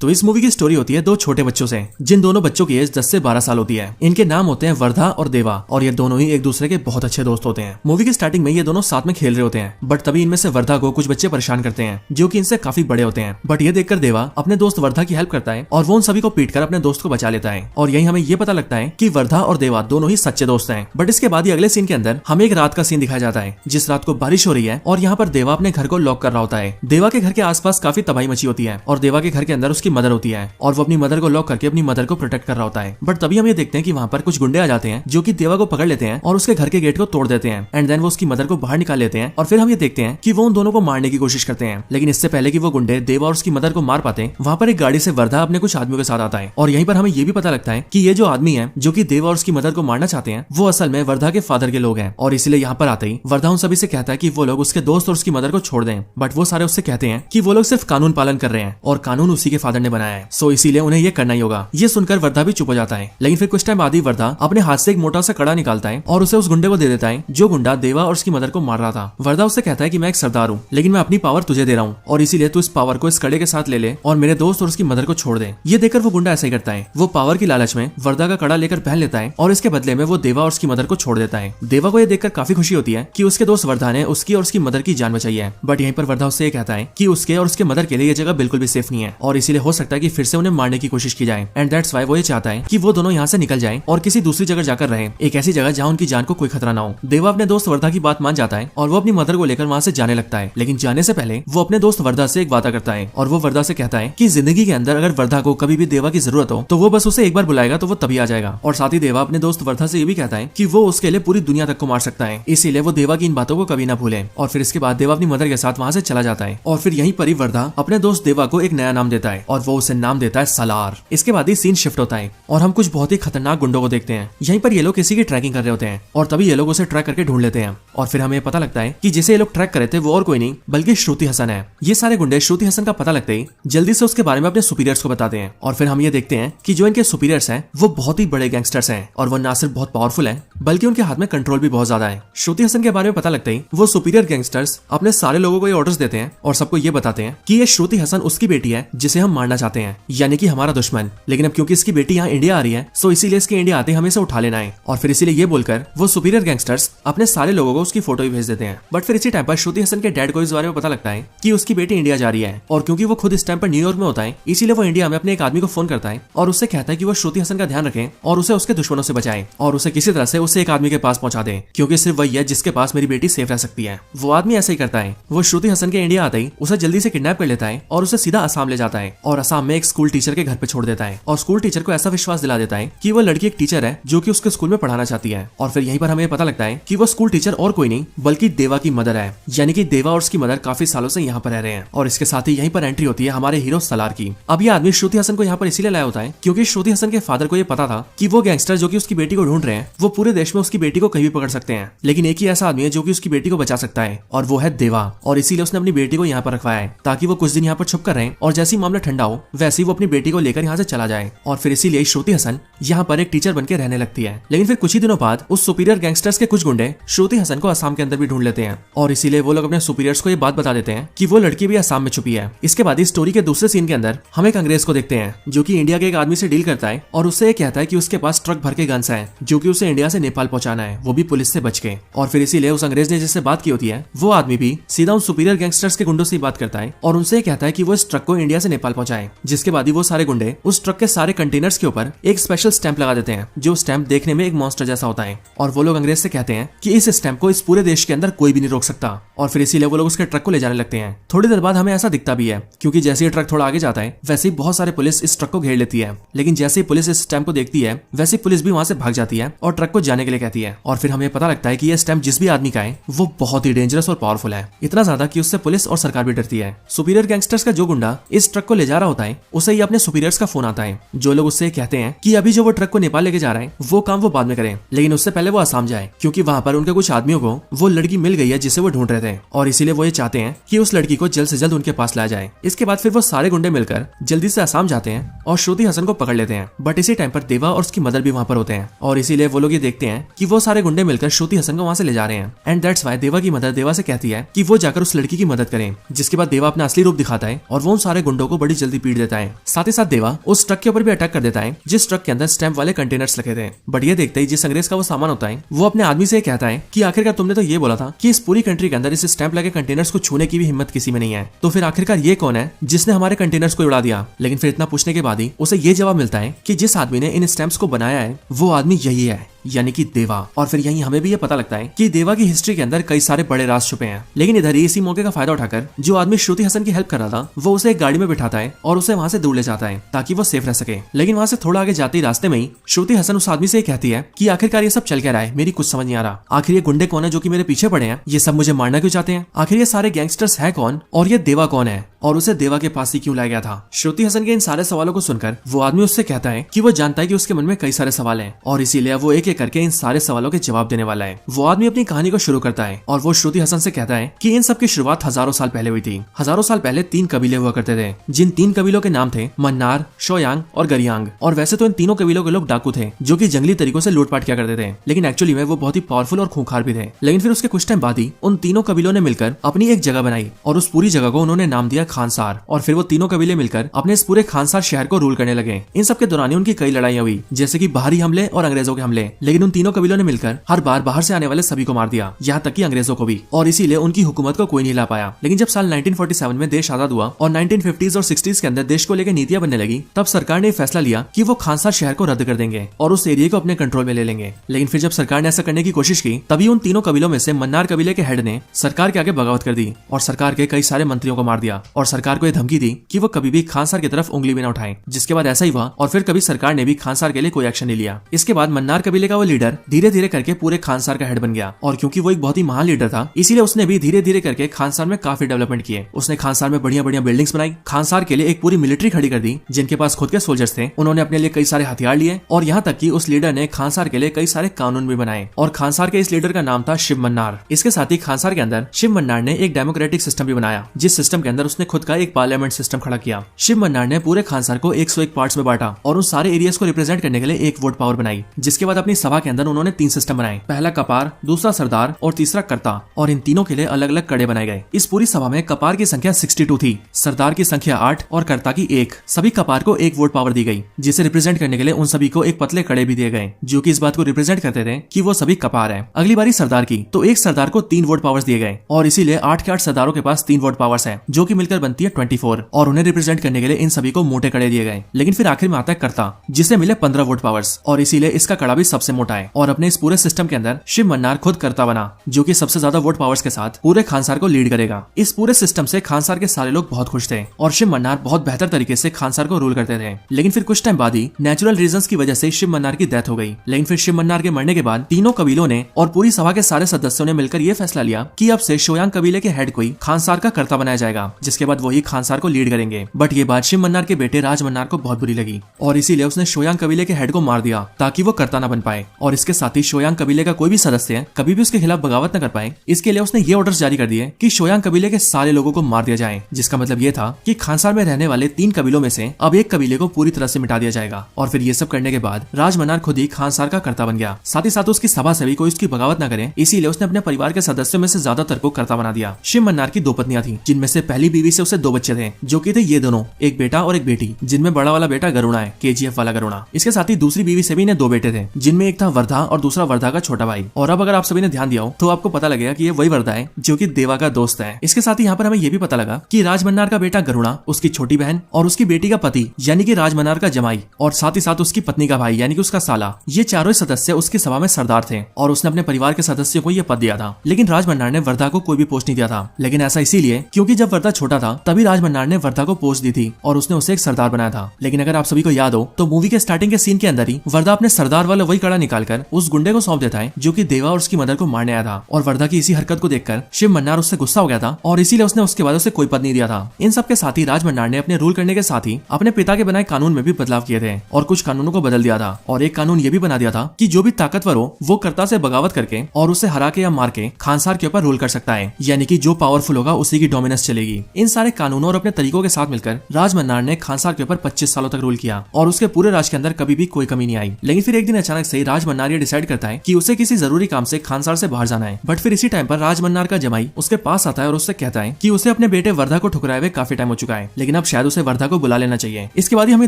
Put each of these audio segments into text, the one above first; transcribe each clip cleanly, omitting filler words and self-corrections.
तो इस मूवी की स्टोरी होती है दो छोटे बच्चों से, जिन दोनों बच्चों की एज 10 से 12 साल होती है। इनके नाम होते हैं वर्धा और देवा, और ये दोनों ही एक दूसरे के बहुत अच्छे दोस्त होते हैं। मूवी की स्टार्टिंग में ये दोनों साथ में खेल रहे होते हैं, बट तभी इनमें से वर्धा को कुछ बच्चे परेशान करते हैं जो कि इनसे काफी बड़े होते हैं। बट ये देखकर देवा अपने दोस्त वर्धा की हेल्प करता है और वो उन सभी को पीटकर अपने दोस्त को बचा लेता है। और यही हमें ये पता लगता है कि वर्धा और देवा दोनों ही सच्चे दोस्त हैं। बट इसके बाद ही अगले सीन के अंदर हमें एक रात का सीन दिखाया जाता है, जिस रात को बारिश हो रही है और यहाँ पर देवा अपने घर को लॉक कर रहा होता है। देवा के घर के आसपास काफी तबाही मची होती है और देवा के घर के अंदर उसकी मदर होती है और वो अपनी मदर को लॉक करके अपनी मदर को प्रोटेक्ट कर रहा होता है। बट तभी हम ये देखते हैं कि वहाँ पर कुछ गुंडे आ जाते हैं जो कि देवा को पकड़ लेते हैं और उसके घर के गेट को तोड़ देते हैं एंड देन वो उसकी मदर को बाहर निकाल लेते हैं। और फिर हम ये देखते हैं कि वो उन दोनों को मारने की कोशिश करते हैं, लेकिन इससे पहले कि वो गुंडे देवा और उसकी मदर को मार पाते, वहाँ पर एक गाड़ी से वर्धा अपने कुछ आदमियों के साथ आता है। और यहीं पर हमें ये भी पता लगता है कि ये जो आदमी है जो कि देवा और उसकी मदर को मारना चाहते हैं, वो असल में वर्धा के फादर के लोग हैं। और इसलिए यहाँ पर आते ही वर्धा उन सभी से कहता है कि वो लोग उसके दोस्त और उसकी मदर को छोड़ दें। बट वो सारे उससे कहते हैं कि वो लोग सिर्फ कानून पालन कर रहे हैं और कानून उसी के फादर ने बनाया है, सो इसीलिए उन्हें ये करना ही होगा। ये सुनकर वर्धा भी चुप हो जाता है। लेकिन फिर कुछ टाइम बाद ही वर्धा अपने हाथ से एक मोटा सा कड़ा निकालता है और उसे उस गुंडे को दे देता है जो गुंडा देवा और उसकी मदर को मार रहा था। वर्धा उससे कहता है कि मैं एक सरदार हूँ, लेकिन मैं अपनी पावर तुझे दे रहा हूँ और इसीलिए तू इस पावर को इस कड़े के साथ ले ले और मेरे दोस्त और उसकी मदर को छोड़ दे। ये देखकर वो गुंडा ऐसा ही करता है। वो पावर की लालच में वर्धा का कड़ा लेकर पहन लेता है और इसके बदले में वो देवा और उसकी मदर को छोड़ देता है। देवा को ये देखकर काफी खुशी होती है कि उसके दोस्त वर्धा ने उसकी और उसकी मदर की जान बचाई है। बट यहीं पर वर्धा उससे कहता है कि उसके और उसके मदर के लिए ये जगह बिल्कुल भी सेफ नहीं है और इसीलिए हो सकता है कि फिर से उन्हें मारने की कोशिश की जाए। एंड दैट्स व्हाई वो ये चाहता है कि वो दोनों यहाँ से निकल जाएं और किसी दूसरी जगह जाकर रहें, एक ऐसी जगह जहाँ उनकी जान को कोई खतरा ना हो। देवा अपने दोस्त वर्धा की बात मान जाता है और वो अपनी मदर को लेकर वहाँ से जाने लगता है। लेकिन जाने से पहले वो अपने दोस्त वर्धा से एक वादा करता है और वो वर्धा से कहता है कि जिंदगी के अंदर अगर वर्धा को कभी भी देवा की जरूरत हो तो वो बस उसे एक बार बुलाएगा तो वो तभी आ जाएगा। और साथ ही देवा अपने दोस्त वर्धा से ये भी कहता है कि वो उसके लिए पूरी दुनिया तक को मार सकता है, इसीलिए वो देवा की इन बातों को कभी ना भूले। और फिर इसके बाद देवा अपनी मदर के साथ वहाँ से चला जाता है और फिर यहीं पर ही वर्धा अपने दोस्त देवा को एक नया नाम देता है और वो उसे नाम देता है सलार। इसके बाद ही सीन शिफ्ट होता है और हम कुछ बहुत ही खतरनाक गुंडों को देखते हैं। यहीं पर ये लोग किसी की ट्रैकिंग कर रहे होते हैं और तभी ये लोग उसे ट्रैक करके ढूंढ लेते हैं और फिर हमें पता लगता है कि जिसे ये लोग ट्रैक करे थे वो और कोई नहीं बल्कि श्रुति हसन है। ये सारे गुंडे श्रुति हसन का पता लगते ही जल्दी से उसके बारे में अपने सुपीरियर्स को बताते हैं और फिर हम ये देखते हैं कि जो इनके सुपीरियर्स हैं वो बहुत ही बड़े गैंगस्टर्स हैं और वो ना सिर्फ बहुत पावरफुल है बल्कि उनके हाथ में कंट्रोल भी बहुत ज्यादा है। श्रुति हसन के बारे में पता लगते ही वो सुपीरियर गैंगस्टर्स अपने सारे लोगों को ये ऑर्डर्स देते हैं और सबको ये बताते हैं कि ये श्रुति हसन उसकी बेटी है जिसे हम मारना चाहते हैं, यानी कि हमारा दुश्मन। लेकिन अब क्योंकि इसकी बेटी यहाँ इंडिया आ रही है सो इसीलिए इसके इंडिया आते हमें इसे उठा लेना है। और फिर इसीलिए ये बोलकर वो सुपीरियर गैंगस्टर्स अपने सारे लोगों को उसकी फोटो भी भेज देते हैं। बट फिर इसी टाइम पर श्रुति हसन के डैड को इस बारे में पता लगता है कि उसकी बेटी इंडिया जा रही है और क्योंकि वो खुद इस टाइम पर न्यूयॉर्क में होता है इसीलिए वो इंडिया में अपने एक आदमी को फोन करता है और उससे कहता है कि वो श्रुति हसन का ध्यान रखे और उसे उसके दुश्मनों से बचाए और उसे किसी तरह से उसे एक आदमी के पास पहुंचा दे, क्योंकि सिर्फ वही है जिसके पास मेरी बेटी सेफ रह सकती है। वो आदमी ऐसा ही करता है। वो श्रुति हसन के इंडिया आते ही उसे जल्दी से किडनैप कर लेता है और उसे सीधा असम ले जाता है और असम में एक स्कूल टीचर के घर पे छोड़ देता है और स्कूल टीचर को ऐसा विश्वास दिला देता है कि वो लड़की एक टीचर है जो कि उसके स्कूल में पढ़ाना चाहती है। और फिर यहीं पर हमें पता लगता है कि वो स्कूल टीचर और कोई नहीं बल्कि देवा की मदर है, यानी कि देवा और उसकी मदर काफी सालों से यहाँ पर रह रहे हैं। और इसके साथ ही यहीं पर एंट्री होती है हमारे हीरो सलार की। अब ये आदमी श्रुति हसन को यहाँ पर इसीलिए लाया होता है क्योंकि श्रुति हसन के फादर को ये पता था कि वो गैंगस्टर जो कि उसकी बेटी को ढूंढ रहे हैं वो पूरे देश में उसकी बेटी को कहीं भी पकड़ सकते हैं, लेकिन एक ही ऐसा आदमी है जो कि उसकी बेटी को बचा सकता है और वो है देवा। और इसीलिए उसने अपनी बेटी को यहाँ पर रखवाया है ताकि वो कुछ दिन यहाँ पर छुप कर रहे और जैसे ही मामला ठंडा हो वैसे ही वो अपनी बेटी को लेकर यहाँ से चला जाए। और फिर इसीलिए श्रुति हसन यहाँ पर एक टीचर बनकर रहने लगती है। लेकिन फिर कुछ ही दिनों बाद उस सुपीरियर गैंगस्टर्स के कुछ गुंडे श्रुति हसन को असम के अंदर भी ढूंढ लेते हैं और इसीलिए वो लोग अपने सुपीरियर्स को ये बात बता देते हैं कि वो लड़की भी असम में छुपी है। इसके बाद इस स्टोरी के दूसरे सीन के अंदर हम एक अंग्रेज को देखते हैं जो कि इंडिया के एक आदमी से डील करता है और उससे कहता है कि उसके पास ट्रक भर के गन्स हैं जो कि उसे इंडिया से नेपाल पहुंचाना है, वो भी पुलिस से बच के। और फिर इसीलिए उस अंग्रेज ने जिससे बात की होती है वो आदमी भी सीधा उन सुपीरियर गैंगस्टर्स के गुंडों से बात करता है और उनसे कहता है कि वो इस ट्रक को इंडिया से नेपाल पहुंचाए। जिसके बाद ही वो सारे गुंडे उस ट्रक के सारे कंटेनर्स के ऊपर एक स्पेशल स्टैंप लगा देते हैं जो स्टैंप देखने में एक मॉन्स्टर जैसा होता है और वो लोग अंग्रेज से कहते हैं कि इस स्टैंप को इस पूरे देश के अंदर कोई भी नहीं रोक सकता। और फिर इसीलिए वो लोग उसके ट्रक को ले जाने लगते हैं। थोड़ी देर बाद हमें ऐसा दिखता भी है क्योंकि जैसे ही ट्रक थोड़ा आगे जाता है वैसे ही बहुत सारे पुलिस इस ट्रक को घेर लेती है, लेकिन जैसे ही पुलिस इस स्टैंप को देखती है वैसे ही पुलिस भी वहां से भाग जाती है और ट्रक को जाने के लिए कहती है। और फिर हमें पता लगता है कि ये स्टैंप जिस भी आदमी का है वो बहुत ही डेंजरस और पावरफुल है, इतना ज्यादा कि उससे पुलिस और सरकार भी डरती है। सुपीरियर गैंगस्टर्स का जो गुंडा इस ट्रक को ले जा रहा होता है उसे ही अपने सुपीरियर्स का फोन आता है जो लोग उससे कहते हैं कि अभी जो वो ट्रक को नेपाल लेके जा रहा है वो काम वो बाद में करें, लेकिन उससे पहले वो असम जाए क्योंकि वहां पर उनके कुछ आदमियों को वो लड़की मिल गई है जिसे वो ढूंढ रहे थे और इसीलिए वो ये चाहते हैं कि उस लड़की को जल्द से जल्द उनके पास लाया जाए। इसके बाद फिर वो सारे गुंडे मिलकर जल्दी से असम जाते हैं और श्रुति हसन को पकड़ लेते हैं। बट इसी टाइम पर देवा और उसकी मदर भी वहां पर होते हैं और इसीलिए वो लोग ये देखते हैं कि वो सारे गुंडे मिलकर श्रुति हसन को वहां से ले जा रहे हैं। एंड दैट्स व्हाई देवा की मदर देवा से कहती है कि वो जाकर उस लड़की की मदद करें। जिसके बाद देवा अपना असली रूप दिखाता है और वो उन सारे गुंडों को बड़ी जल्दी पीट देता है। साथ ही साथ देवा उस ट्रक के ऊपर भी अटैक कर देता है जिस ट्रक के अंदर स्टैंप वाले कंटेनर्स लगे थे। बट ये देखते ही जिस अंग्रेज का वो सामान होता है वो अपने आदमी से कहता है कि आखिरकार तुमने तो ये बोला था कि इस पूरी कंट्री के अंदर इस स्टैंप लगे कंटेनर्स को छूने की भी हिम्मत किसी में नहीं है, तो फिर आखिरकार ये कौन है जिसने हमारे कंटेनर्स को उड़ा दिया। लेकिन फिर इतना पूछने के बाद ही उसे ये जवाब मिलता है कि जिस आदमी ने इन स्टैंप्स को बनाया है वो आदमी यही है, यानी कि देवा। और फिर यहीं हमें भी ये पता लगता है कि देवा की हिस्ट्री के अंदर कई सारे बड़े राज छुपे हैं। लेकिन इधर ही इसी मौके का फायदा उठाकर जो आदमी श्रुति हसन की हेल्प कर रहा था वो उसे एक गाड़ी में बिठाता है और उसे वहां से दूर ले जाता है ताकि वो सेफ रह सके। लेकिन वहां से थोड़ा आगे जाते ही रास्ते में ही श्रुति हसन उस आदमी से कहती है कि आखिरकार ये सब चल क्या रहा है, मेरी कुछ समझ नहीं आ रहा। आखिर ये गुंडे कौन है जो कि मेरे पीछे पड़े हैं, ये सब मुझे मारना क्यों चाहते हैं, आखिर ये सारे गैंगस्टर्स है कौन और ये देवा कौन है और उसे देवा के पास ही क्यों लाया गया था। श्रुति हसन के इन सारे सवालों को सुनकर वो आदमी उससे कहता है कि वो जानता है कि उसके मन में कई सारे सवाल हैं और इसीलिए वो एक एक करके इन सारे सवालों के जवाब देने वाला है। वो आदमी अपनी कहानी को शुरू करता है और वो श्रुति हसन से कहता है कि इन सब की शुरुआत हजारों साल पहले हुई थी। हजारों साल पहले 3 कबीले हुआ करते थे जिन 3 कबीलों के नाम थे मन्नार, शोयांग और गरियांग। और वैसे तो इन तीनों कबीलों के लोग डाकू थे जो कि जंगली तरीकों से लूटपाट किया करते थे, लेकिन एक्चुअली में वो बहुत ही पावरफुल और खूंखार भी थे। लेकिन फिर उसके कुछ टाइम बाद ही उन तीनों कबीलों ने मिलकर अपनी एक जगह बनाई और उस पूरी जगह को उन्होंने नाम दिया खानसार। और फिर वो तीनों कबीले मिलकर अपने इस पूरे खानसार शहर को रूल करने लगे। इन सब के दौरान उनकी कई लड़ाइयां हुई जैसे कि बाहरी हमले और अंग्रेजों के हमले, लेकिन उन तीनों कबीलों ने मिलकर हर बार बाहर से आने वाले सभी को मार दिया, यहाँ तक कि अंग्रेजों को भी। और इसीलिए उनकी हुकूमत को कोई नहीं ला पाया। लेकिन जब साल 1947 में देश आजाद हुआ और 1950s और 60s के अंदर देश को लेकर नीतियां बनने लगी, तब सरकार ने फैसला लिया कि वो खानसार शहर को रद्द कर देंगे और उस एरिया को अपने कंट्रोल में ले लेंगे। लेकिन फिर जब सरकार ने ऐसा करने की कोशिश की तभी उन तीनों कबीलों में से मन्नार कबीले के हेड ने सरकार के आगे बगावत कर दी और सरकार के कई सारे मंत्रियों को मार दिया और सरकार को यह धमकी दी कि वो कभी भी खानसार की तरफ उंगली भी न उठाएं। जिसके बाद ऐसा ही हुआ और फिर कभी सरकार ने भी खानसार के लिए कोई एक्शन नहीं लिया। इसके बाद मन्नार कबीले का वो लीडर धीरे धीरे करके पूरे खानसार का हेड बन गया और क्योंकि वो एक बहुत ही महान लीडर था इसीलिए उसने भी धीरे धीरे करके खानसार में काफी डेवलपमेंट किए। उसने खानसार में बढ़िया बढ़िया बिल्डिंग्स बनाई, खानसार के लिए एक पूरी मिलिट्री खड़ी कर दी जिनके पास खुद के सोल्जर्स थे। उन्होंने अपने लिए कई सारे हथियार लिए और यहाँ तक कि उस लीडर ने खानसार के लिए कई सारे कानून भी बनाए और खानसार के इस लीडर का नाम था शिव मन्नार। इसके साथ ही खानसार के अंदर शिव मन्नार ने एक डेमोक्रेटिक सिस्टम भी बनाया जिस सिस्टम के अंदर उसने खुद का एक पार्लियामेंट सिस्टम खड़ा किया। शिव मन्नार ने पूरे खानसार को 101 पार्ट्स में बांटा और उन सारे एरियाज को रिप्रेजेंट करने के लिए एक वोट पावर बनाई। जिसके बाद अपनी सभा के अंदर उन्होंने 3 सिस्टम बनाए, पहला कपार, दूसरा सरदार और तीसरा कर्ता, और इन तीनों के लिए अलग अलग कड़े बनाए गए। इस पूरी सभा में कपार की संख्या 62 थी, सरदार की संख्या 8 और कर्ता की 1। सभी कपार को एक वोट पावर दी गई जिसे रिप्रेजेंट करने के लिए उन सभी को एक पतले कड़े भी दिए गए जो कि इस बात को रिप्रेजेंट करते थे कि वो सभी कपार है। अगली बारी सरदार की तो एक सरदार को 3 वोट पावर्स दिए गए और इसीलिए 8 के 8 सरदारों के पास 3 वोट पावर्स है जो कि मिलकर बनती है 24 और उन्हें रिप्रेजेंट करने के लिए इन सभी को मोटे कड़े दिए गए। लेकिन फिर आखिर में आता है कर्ता जिसे मिले 15 वोट पावर्स और इसीलिए इसका कड़ा भी सबसे मोटा है। और अपने इस पूरे सिस्टम के अंदर शिव मन्नार खुद कर्ता बना जो कि सबसे ज्यादा वोट पावर्स के साथ पूरे खानसार को लीड करेगा। इस पूरे सिस्टम से खानसार के सारे लोग बहुत खुश थे और शिव मन्नार बहुत बेहतर तरीके से खानसार को रूल करते थे। लेकिन फिर कुछ टाइम बाद ही नेचुरल रीजंस की वजह से शिव मन्नार की डेथ हो गई। लेकिन फिर शिव मन्नार के मरने के बाद तीनों कबीलों ने और पूरी सभा के सारे सदस्यों ने मिलकर यह फैसला लिया कि अब से शोयांग कबीले के हेड कोई खानसार का कर्ता बनाया जाएगा जिसके बाद वही खानसार को लीड करेंगे। बट ये बात शिव मन्नार के बेटे राज मन्नार को बहुत बुरी लगी और इसीलिए उसने शोयांग कबीले के हेड को मार दिया ताकि वो कर्ता न बन पाए और इसके साथ ही शोयांग कबीले का कोई भी सदस्य कभी भी उसके खिलाफ बगावत न कर पाए। इसके लिए उसने ये ऑर्डर्स जारी कर दिए कि शोयांग कबीले के सारे लोगों को मार दिया जाए, जिसका मतलब ये था कि खानसार में रहने वाले 3 कबीलों में से अब एक कबीले को पूरी तरह से मिटा दिया जाएगा। और फिर ये सब करने के बाद राज मन्नार खुद ही खानसार का कर्ता बन गया। साथ ही साथ उसकी सभा से भी कोई उसकी बगावत न करे इसीलिए उसने अपने परिवार के सदस्यों में से ज्यादातर को कर्ता बना दिया। शिव मन्नार की 2 पत्नियां थी जिनमें से पहली बीवी से उसे 2 बच्चे थे जो कि थे ये दोनों, एक बेटा और एक बेटी, जिनमें बड़ा वाला बेटा गरुड़ा है, KGF वाला गरुड़ा। इसके साथ ही दूसरी बीवी से भी इन्हें 2 बेटे थे जिनमें एक था वर्धा और दूसरा वर्धा का छोटा भाई। और अब अगर आप सभी ने ध्यान दिया हो तो आपको पता लगेगा कि ये वही वर्धा है जो कि देवा का दोस्त है। इसके साथ ही यहाँ पर हमें ये भी पता लगा कि राज मन्नार का बेटा गरुड़ा, उसकी छोटी बहन और उसकी बेटी का पति यानी कि राज मन्नार का जमाई और साथ ही साथ उसकी पत्नी का भाई यानी कि उसका साला, ये चारों सदस्य उसकी सभा में सरदार थे और उसने अपने परिवार के सदस्यों को यह पद दिया था। लेकिन राज मन्नार ने वर्धा को कोई भी पोस्ट नहीं दिया था। लेकिन ऐसा इसीलिए क्योंकि जब वर्धा छोटा था तभी राज मन्नार ने वर्धा को पोस्ट दी थी और उसने उसे एक सरदार बनाया था। लेकिन अगर आप सभी को याद हो तो मूवी के स्टार्टिंग के सीन के अंदर ही वर्धा अपने सरदार वाला वही कड़ा निकालकर उस गुंडे को सौंप देता है जो कि देवा और उसकी मदर को मारने आया था। और वर्धा की इसी हरकत को देखकर शिव मन्नार उससे गुस्सा हो गया था और इसीलिए उसने उसके बाद उसे कोई पद नहीं दिया था। इन सब के साथ ही राज मन्नार ने अपने रूल करने के साथ ही अपने पिता के बनाए कानून में भी बदलाव किए थे और कुछ कानूनों को बदल दिया था। और एक कानून ये भी बना दिया था कि जो भी ताकतवर हो वो कर्ता से बगावत करके और उसे हरा के या मार के खानसार के ऊपर रूल कर सकता है, यानी कि जो पावरफुल होगा उसी की डोमिनेंस चलेगी। इन सारे कानूनों और अपने तरीकों के साथ मिलकर राज मन्नार ने खानसार के ऊपर 25 सालों तक रूल किया और उसके पूरे राज के अंदर कभी भी कोई कमी नहीं आई। लेकिन फिर एक दिन अचानक से राज मन्नार ये डिसाइड करता है कि उसे किसी जरूरी काम से खानसार से बाहर जाना है। बट फिर इसी टाइम पर राज मन्नार का जमाई उसके पास आता है और उससे कहता है कि उसे अपने बेटे वर्धा को ठुकराए हुए काफी टाइम हो चुका है, लेकिन अब शायद उसे वर्धा को बुला लेना चाहिए। इसके बाद ही हमें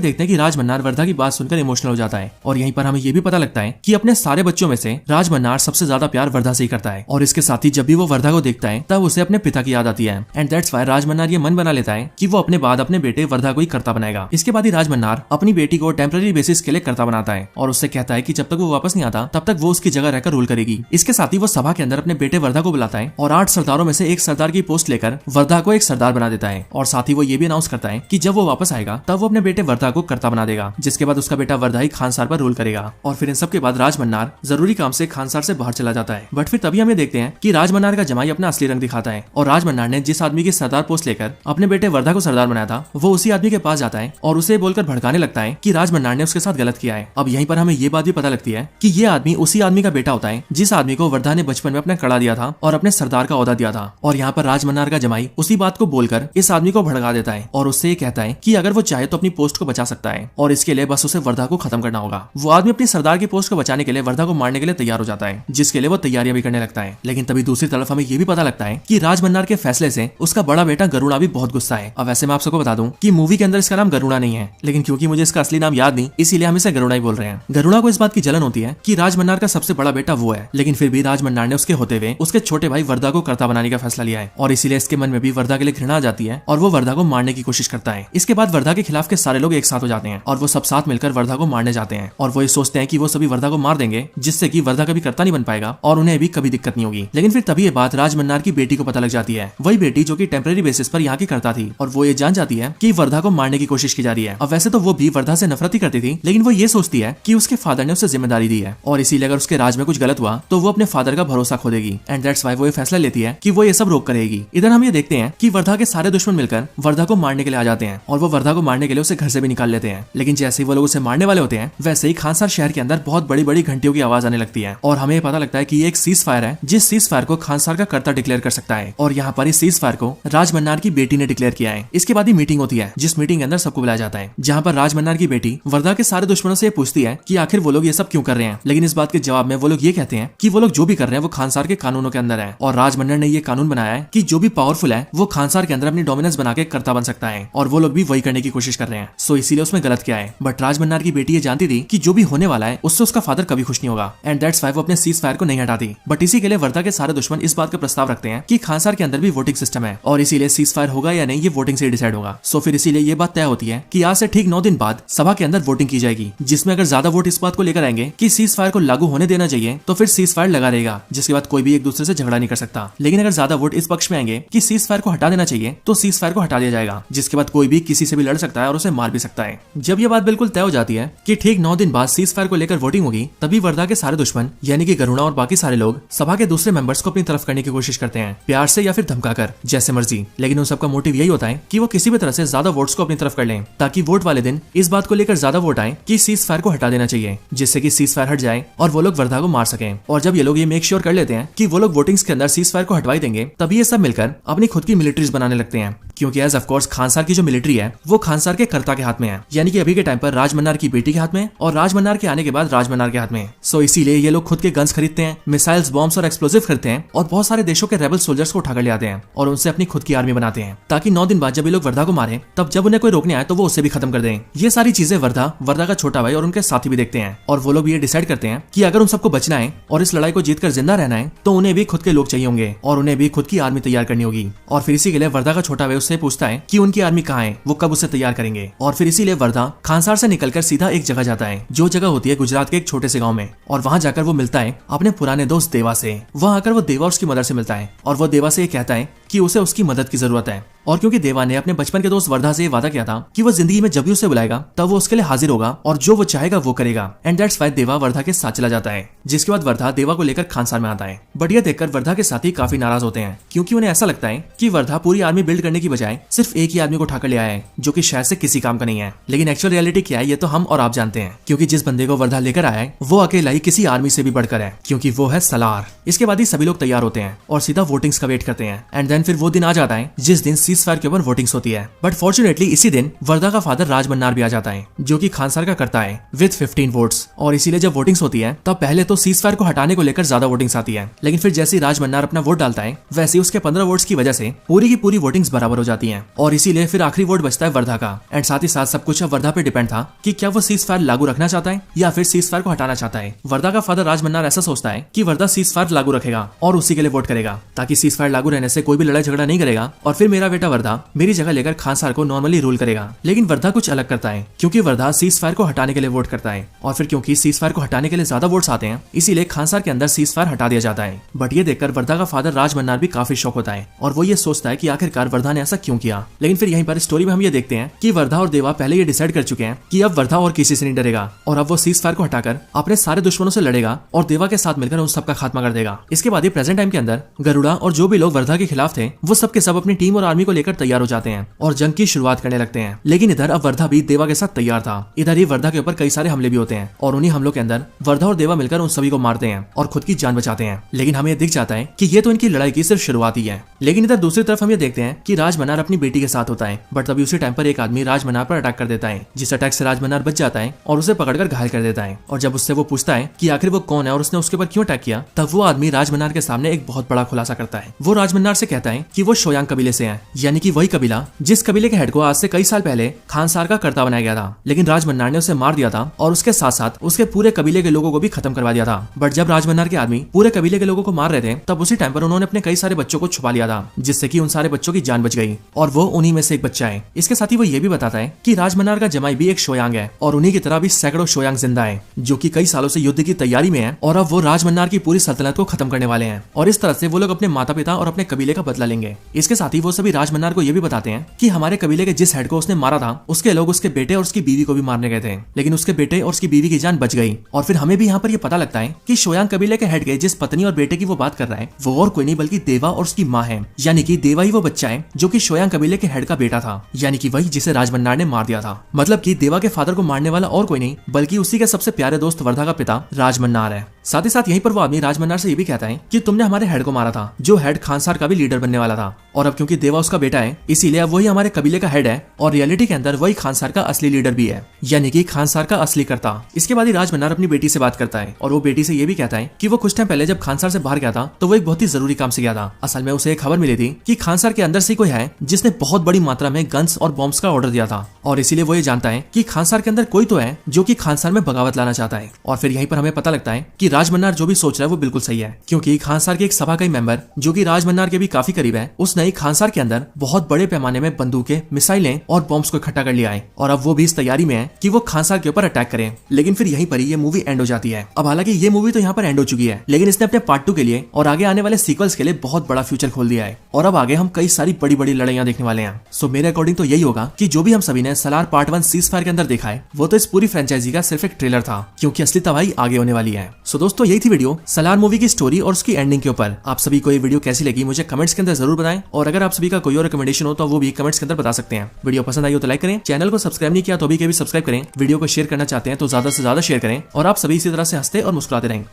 देखते हैं कि राज मन्नार वर्धा की बात सुनकर इमोशनल हो जाता है और यहीं पर हमें ये भी पता लगता है कि अपने सारे बच्चों में से राज मन्नार सबसे ज्यादा प्यार वर्धा से ही करता है। और इसके साथ ही जब भी वो वर्धा को देखता है तब उसे अपने पिता की याद आती है एंड दैट्स व्हाई राज मन्नार ये मन बना लेता है कि वो अपने बाद अपने बेटे वर्धा को ही करता बनाएगा। इसके बाद ही राज मन्नार अपनी बेटी को टेम्पररी बेसिस के लिए करता बनाता है और उससे कहता है कि जब तक वो वापस नहीं आता तब तक वो उसकी जगह रहकर रूल करेगी। इसके साथ ही वो सभा के अंदर अपने बेटे वर्धा को बुलाता है और 8 सरदारों में से एक सरदार की पोस्ट लेकर वर्धा को एक सरदार बना देता है। और साथ ही वो ये भी अनाउंस करता है कि जब वो वापस आएगा तब वो अपने बेटे वर्धा को करता बना देगा, जिसके बाद उसका बेटा वर्धा ही खानसार पर रूल करेगा। और फिर इन सब के बाद राज मन्नार जरूरी काम से खानसार से बाहर चला जाता है। बट फिर तभी हमें देखते हैं कि राज मन्नार का जमाई अपना असली रंग दिखाता है और राज मन्नार ने जिस आदमी की सरदार पोस्ट लेकर अपने बेटे वर्धा को सरदार बनाया था वो उसी आदमी के पास जाता है और उसे बोलकर भड़काने लगता है कि राज मन्नार ने उसके साथ गलत किया है। अब यहीं पर हमें ये बात भी पता लगती है कि ये आदमी उसी आदमी का बेटा होता है जिस आदमी को वर्धा ने बचपन में अपना कड़ा दिया था और अपने सरदार का ओहदा दिया था। और यहाँ पर राज मन्नार का जमाई उसी बात को बोलकर इस आदमी को भड़का देता है और उससे ये कहता है कि अगर वो चाहे तो अपनी पोस्ट को बचा सकता है और इसके लिए बस उसे वर्धा को खत्म करना होगा। वो आदमी अपनी सरदार की पोस्ट को बचाने के लिए वर्धा को मारने के लिए तैयार हो जाता है, जिसके लिए वो तैयारियां भी करने लगता है। लेकिन तभी दूसरी तरफ हमें ये भी पता लगता है कि राज मन्नार के फैसले से उसका बड़ा बेटा गरुड़ा भी बहुत गुस्सा है। अब वैसे मैं आप सबको बता दूं कि मूवी के अंदर इसका नाम गरुड़ा नहीं है, लेकिन क्योंकि मुझे इसका असली नाम याद नहीं इसीलिए हम इसे गरुड़ा ही बोल रहे हैं। गरुड़ा को इस बात की जलन होती है कि राज मन्नार का सबसे बड़ा बेटा वो है, लेकिन फिर भी राज मन्नार ने उसके होते हुए उसके छोटे भाई वर्धा को कर्ता बनाने का फैसला लिया है और इसीलिए इसके मन में भी वर्धा के लिए घृणा आ जाती है और वो वर्धा को मारने की कोशिश करता है। इसके बाद वर्धा के खिलाफ के सारे लोग एक साथ हो जाते हैं और वो सब साथ मिलकर वर्धा को मारने जाते हैं और वो ये सोचते हैं कि वो सभी वर्धा को मार देंगे जिससे कि वर्धा कभी कर्ता नहीं बन पाएगा और उन्हें भी कभी दिक्कत नहीं होगी। लेकिन फिर तभी ये बात राज मन्नार की बेटी को पता लग जाती है, वही बेटी जो कि टेम्पररी बेसिस पर यहाँ की कर्ता थी, और वो ये जान जाती है कि वर्धा को मारने की कोशिश की जा रही है। अब वैसे तो वो भी वर्धा से नफरत ही करती थी, लेकिन वो ये सोचती है कि उसके फादर ने उसे जिम्मेदारी दी है और इसीलिए अगर उसके राज में कुछ गलत हुआ तो वो अपने फादर का भरोसा खो देगी एंड दैट्स व्हाई वो ये फैसला लेती है कि वो ये सब रोक करेगी। इधर हम ये देखते हैं कि वर्धा के सारे दुश्मन मिलकर वर्धा को मारने के लिए आ जाते हैं और वो वर्धा को मारने के लिए उसे घर से भी निकाल लेते हैं। लेकिन जैसे ही वो लोग उसे मारने वाले होते हैं वैसे ही खानसार शहर के अंदर बहुत बड़ी बड़ी घंटियों की आवाज आने लगती है और हमें पता लगता है कि ये एक सीज फायर है जिस सीज फायर को खानसार का कर्ता डिक्लेयर कर सकता है और यहाँ पर इस सीज फायर को राज मन्नार की बेटी ने डिक्लेयर किया है। इसके बाद ही मीटिंग होती है जिस मीटिंग के अंदर सबको बुलाया जाता है, जहाँ पर राज मन्नार की बेटी वर्धा के सारे दुश्मनों से पूछती है कि आखिर वो लोग ये सब क्यों कर रहे हैं। लेकिन इस बात के जवाब में वो लोग ये कहते हैं कि वो लोग जो भी कर रहे हैं वो खानसार के कानूनों के अंदर है और राज मन्नार ने ये कानून बनाया है कि जो भी पावरफुल है वो खानसार के अंदर अपनी डोमिनेंस बना के कर्ता बन सकता है और वो लोग भी वही करने की कोशिश कर रहे हैं। सो इसीलिए उसमें गलत क्या है। बट राज मन्नार की बेटी ये जानती थी कि जो भी होने वाला है उससे उसका फादर कभी खुश नहीं होगा एंड दैट्स व्हाई वो अपने सीज फायर को नहीं हटाती। बट इसी के लिए वर्धा के सारे दुश्मन इस बात का प्रस्ताव रखते हैं कि खानसार के अंदर भी वोटिंग सिस्टम है और इसीलिए सीज फायर होगा या नहीं ये वोटिंग से डिसाइड होगा। सो फिर इसीलिए ये बात तय होती है कि आज से ठीक 9 दिन बाद सभा के अंदर वोटिंग की जाएगी, जिसमें अगर ज्यादा वोट इस बात को लेकर आएंगे कि सीज फायर को लागू होने देना चाहिए तो फिर सीज फायर लगा रहेगा, जिसके बाद कोई भी एक दूसरे से झगड़ा नहीं कर सकता। लेकिन अगर ज्यादा वोट इस पक्ष में आएंगे कि सीज फायर को हटा देना चाहिए तो सीज फायर को हटा दिया जाएगा, जिसके बाद कोई भी किसी से भी लड़ सकता है और उसे मार भी सकता है। जब ये बात बिल्कुल तय हो जाती है कि ठीक 9 दिन बाद सीज फायर को लेकर वोटिंग होगी, तभी वर्धा के सारे दुश्मन यानी कि गरुड़ा और बाकी सारे लोग सभा के दूसरे मेंबर्स को अपनी तरफ करने की कोशिश करते हैं, प्यार से या फिर धमकाकर, जैसे मर्जी। लेकिन उन सबका मोटिव यही होता है कि वो किसी भी तरह से ज्यादा वोट्स को अपनी तरफ कर लें ताकि वोट वाले दिन इस बात को लेकर ज्यादा वोट आए कि सीज फायर को हटा देना चाहिए, जिससे कि सीज फायर हट जाए और वो लोग वर्धा को मार सकें। और जब ये लोग ये मेक श्योर कर लेते हैं कि वो लोग वोटिंग्स के अंदर सीज फायर को हटवाई देंगे, तभी ये सब मिलकर अपनी खुद की मिलिट्रीज बनाने लगते हैं, क्योंकि एज ऑफ कोर्स खानसार की जो मिलिट्री है वो खानसार के कर्ता के हाथ में है, यानी कि अभी के टाइम पर राज मन्नार की बेटी के हाथ में और राज मन्नार के आने के बाद राज मन्नार के हाथ में। सो इसीलिए ये लोग खुद के गन्स खरीदते हैं, मिसाइल्स, बॉम्ब्स और एक्सप्लोसिव खरीदते हैं और बहुत सारे देशों के रेबल सोल्जर्स को उठाकर ले आते हैं और उनसे अपनी खुद की आर्मी बनाते हैं, ताकि 9 दिन बाद जब ये लोग वर्धा को मारे तब जब उन्हें कोई रोकने आए तो वो उससे भी खत्म कर दें। ये सारी चीजें वर्धा का छोटा भाई और उनके साथी भी देखते हैं और वो लोग ये डिसाइड करते हैं कि अगर उन सबको बचना है और इस लड़ाई को जीतकर जिंदा रहना है तो उन्हें भी खुद के लोग चाहिए होंगे और उन्हें भी खुद की आर्मी तैयार करनी होगी। और फिर इसी के लिए वर्धा का छोटा भाई उससे पूछता है कि उनकी आर्मी कहाँ है, वो कब उसे तैयार करेंगे। और फिर इसीलिए वर्धा खानसार से निकलकर सीधा एक जगह जाता है जो जगह होती है गुजरात के एक छोटे से गाँव में, और वहाँ जाकर वो मिलता है अपने पुराने दोस्त देवा से। वहाँ आकर वो देवा उसकी मदर से मिलता है और वो देवा से ये कहता है कि उसे उसकी मदद की जरूरत है। और क्योंकि देवा ने अपने बचपन के दोस्त वर्धा से ये वादा किया था कि वो जिंदगी में जब भी उसे बुलाएगा तब वो उसके लिए हाजिर होगा और जो वो चाहेगा वो करेगा, एंड दैट्स व्हाई देवा वर्धा के साथ चला जाता है। जिसके बाद वर्धा देवा को लेकर खानसार में आता है। बट ये देखकर वर्धा के साथी काफी नाराज होते हैं, क्योंकि उन्हें ऐसा लगता है कि वर्धा पूरी आर्मी बिल्ड करने की बजाय सिर्फ एक ही आदमी को उठाकर ले आया है, जो कि शायद से किसी काम का नहीं है। लेकिन एक्चुअल रियलिटी क्या है ये तो हम और आप जानते हैं, क्योंकि जिस बंदे को वर्धा लेकर आया है वो अकेला ही किसी आर्मी से भी बढ़कर है, क्योंकि वो है सलार। इसके बाद ही सभी लोग तैयार होते हैं और सीधा वोटिंग्स का वेट करते हैं, एंड देन देन फिर वो दिन आ जाता है जिस दिन सीज फायर के ऊपर वोटिंग्स होती है। बट फॉर्चुनेटली इसी दिन वर्धा का फादर राज मन्नार भी आ जाता है, जो कि खान सर का करता है विद 15 वोट्स। और इसीलिए जब वोटिंग्स होती है तब पहले तो सीज फायर को हटाने को लेकर ज्यादा वोटिंग्स आती है, लेकिन फिर जैसे ही राज मन्नार अपना वोट डालता है वैसे ही उसके 15 वोट्स की वजह से पूरी की पूरी वोटिंग्स बराबर हो जाती है। और इसीलिए फिर आखिरी वोट बचता है वर्धा का। एंड साथ ही साथ सब कुछ अब वर्धा पे डिपेंड था कि क्या वो सीज फायर लागू रखना चाहता है या फिर सीज फायर को हटाना चाहता है। वर्धा का फादर राज मन्नार ऐसा सोचता है कि वर्धा सीज फायर लागू रखेगा और उसी के लिए वोट करेगा, ताकि सीज फायर लागू रहने से कोई भी लड़ाई झगड़ा नहीं करेगा और फिर मेरा बेटा वर्धा मेरी जगह लेकर खान सर को नॉर्मली रूल करेगा। लेकिन वर्धा कुछ अलग करता है, क्योंकि वर्धा सीज फायर को हटाने के लिए वोट करता है। और फिर क्योंकि सीज फायर को हटाने के लिए ज्यादा वोट्स आते हैं, इसीलिए खान सर के अंदर सीज फायर हटा दिया जाता है। बट ये देखकर वर्धा का फादर राज मन्नार भी काफी शॉक होता है और वो ये सोचता है कि आखिरकार वर्धा ने ऐसा क्यों किया। लेकिन फिर यहीं पर स्टोरी में हम ये देखते हैं कि वर्धा और देवा पहले ये डिसाइड कर चुके हैं कि अब वर्धा और किसी से नहीं डरेगा और अब वो सीज फायर को हटाकर अपने सारे दुश्मनों से लड़ेगा और देवा के साथ मिलकर उन सबका खात्मा कर देगा। इसके बाद ही प्रेजेंट टाइम के अंदर गरुड़ा और जो भी लोग वर्धा के खिलाफ थे वो सब के सब अपनी टीम और आर्मी को लेकर तैयार हो जाते हैं और जंग की शुरुआत करने लगते हैं। लेकिन इधर अब वर्धा भी देवा के साथ तैयार था। इधर ही वर्धा के ऊपर कई सारे हमले भी होते हैं और उन्हीं हमलों के अंदर वर्धा और देवा मिलकर उन सभी को मारते हैं और खुद की जान बचाते हैं। लेकिन हमें दिख जाता है कि ये तो इनकी लड़ाई की सिर्फ शुरुआत ही है। लेकिन इधर दूसरी तरफ हम ये देखते हैं कि राज मन्नार अपनी बेटी के साथ होता है, बट तभी उसी टाइम पर एक आदमी राज मन्नार पर अटैक कर देता है, जिस अटैक से राज मन्नार बच जाता है और उसे पकड़कर घायल कर देता है। और जब उससे वो पूछता है कि आखिर वो कौन है और उसने उसके ऊपर क्यों अटैक किया, तब वो आदमी राज मन्नार के सामने एक बहुत बड़ा खुलासा करता है। वो राज मन्नार से कहता है कि वो शोयांग कबीले से है, यानी कि वही कबीला जिस कबीले के हेड को आज से कई साल पहले खान सर का कर्ता बनाया गया था। लेकिन राज मन्नार ने उसे मार दिया था और उसके साथ साथ उसके पूरे कबीले के लोगों को भी खत्म करवा दिया था। बट जब राज मन्नार के आदमी पूरे कबीले के लोगों को मार रहे थे तब उसी टाइम पर उन्होंने अपने कई सारे बच्चों को छुपा लिया था, जिससे कि उन सारे बच्चों की जान बच गई और वो उन्हीं में से एक बच्चा है। इसके साथ ही वो ये भी बताता है कि राज मन्नार का जमाई भी एक शोयांग है और उन्हीं की तरह भी सैकड़ों शोयांग जिंदा है, जो कि कई सालों से युद्ध की तैयारी में है और अब वो राज मन्नार की पूरी सल्तनत को खत्म करने वाले हैं। और इस तरह से वो लोग अपने माता पिता और अपने कबीले का बदला लेंगे। इसके साथ ही वो सभी राज मन्नार को ये भी बताते हैं कि हमारे कबीले के जिस हेड को उसने मारा था उसके लोग उसके बेटे और उसकी बीवी को भी मारने गए थे, लेकिन उसके बेटे और उसकी बीवी की जान बच गई। और फिर हमें भी यहाँ पर ये पता लगता है कि शोयांग कबीले के हेड के जिस पत्नी और बेटे की वो बात कर रहा है वो और कोई नहीं बल्कि देवा और उसकी माँ है, यानी कि देवा ही वो बच्चा है जो कि शोयांग कबीले के हेड का बेटा था, यानी कि वही जिसे राज मन्नार ने मार दिया था। मतलब कि देवा के फादर को मारने वाला और कोई नहीं बल्कि उसी के सबसे प्यारे दोस्त वर्धा का पिता राज मन्नार है। साथ ही साथ यहीं पर वो आदमी राज मन्नार से ये भी कहता है कि तुमने हमारे हेड को मारा था, जो हेड खान सर का भी लीडर बनने वाला था, और अब क्योंकि देवा उसका बेटा है इसीलिए अब वही हमारे कबीले का हेड है और रियलिटी के अंदर वही खान सर का असली लीडर भी है, यानी कि खान सर का असली कर्ता। इसके बाद ही राज मन्नार अपनी बेटी से बात करता है और वो बेटी से ये भी कहता है कि वो कुछ टाइम पहले जब खान सर से बाहर गया था तो वो एक बहुत ही जरूरी काम से गया था। असल में उसे एक खबर मिली थी कि खान सर के अंदर से कोई है जिसने बहुत बड़ी मात्रा में गन्स और बॉम्ब्स का ऑर्डर दिया था और इसीलिए वो ये जानता है कि खान सर के अंदर कोई तो है जो कि खान सर में बगावत लाना चाहता है। और फिर यहीं पर हमें पता लगता है कि राज मन्नार जो भी सोच रहा है वो बिल्कुल सही है, क्योंकि खान सर के एक सभा का ही मेंबर जो कि राज मन्नार के भी काफी करीब है, उसने ही खान सर के अंदर बहुत बड़े पैमाने में बंदूकें, मिसाइलें और बॉम्ब्स को इकट्ठा कर लिया है और अब वो भी इस तैयारी में है कि वो खान सर के ऊपर अटैक करें। लेकिन फिर यहीं पर ही ये मूवी एंड हो जाती है। अब हालांकि ये मूवी तो यहाँ पर एंड हो चुकी है, लेकिन इसने अपने पार्ट 2 के लिए और आगे आने वाले सीक्वल्स के लिए बहुत बड़ा फ्यूचर खोल दिया है और अब आगे हम कई सारी बड़ी बड़ी लड़ाइयां देखने वाले हैं। सो मेरे अकॉर्डिंग तो यही होगा कि जो भी हम सभी ने सलार पार्ट 1 सीज फायर के अंदर देखा है वो तो इस पूरी फ्रेंचाइजी का सिर्फ एक ट्रेलर था, क्योंकि असली तबाही आगे होने वाली है। सो दोस्तों यही थी वीडियो सलार मूवी की स्टोरी और उसकी एंडिंग के ऊपर। आप सभी को ये वीडियो कैसी लगी मुझे कमेंट्स के अंदर जरूर बताएं और अगर आप सभी का कोई और रिकमेंडेशन हो तो वो भी कमेंट्स के अंदर बता सकते हैं। वीडियो पसंद आई हो तो लाइक करें, चैनल को सब्सक्राइब नहीं किया तो अभी के भी सब्सक्राइब करें, वीडियो को शेयर करना चाहते हैं तो ज्यादा से ज्यादा शेयर करें और आप सभी इसी तरह से हंसते और मुस्कुराते रहें।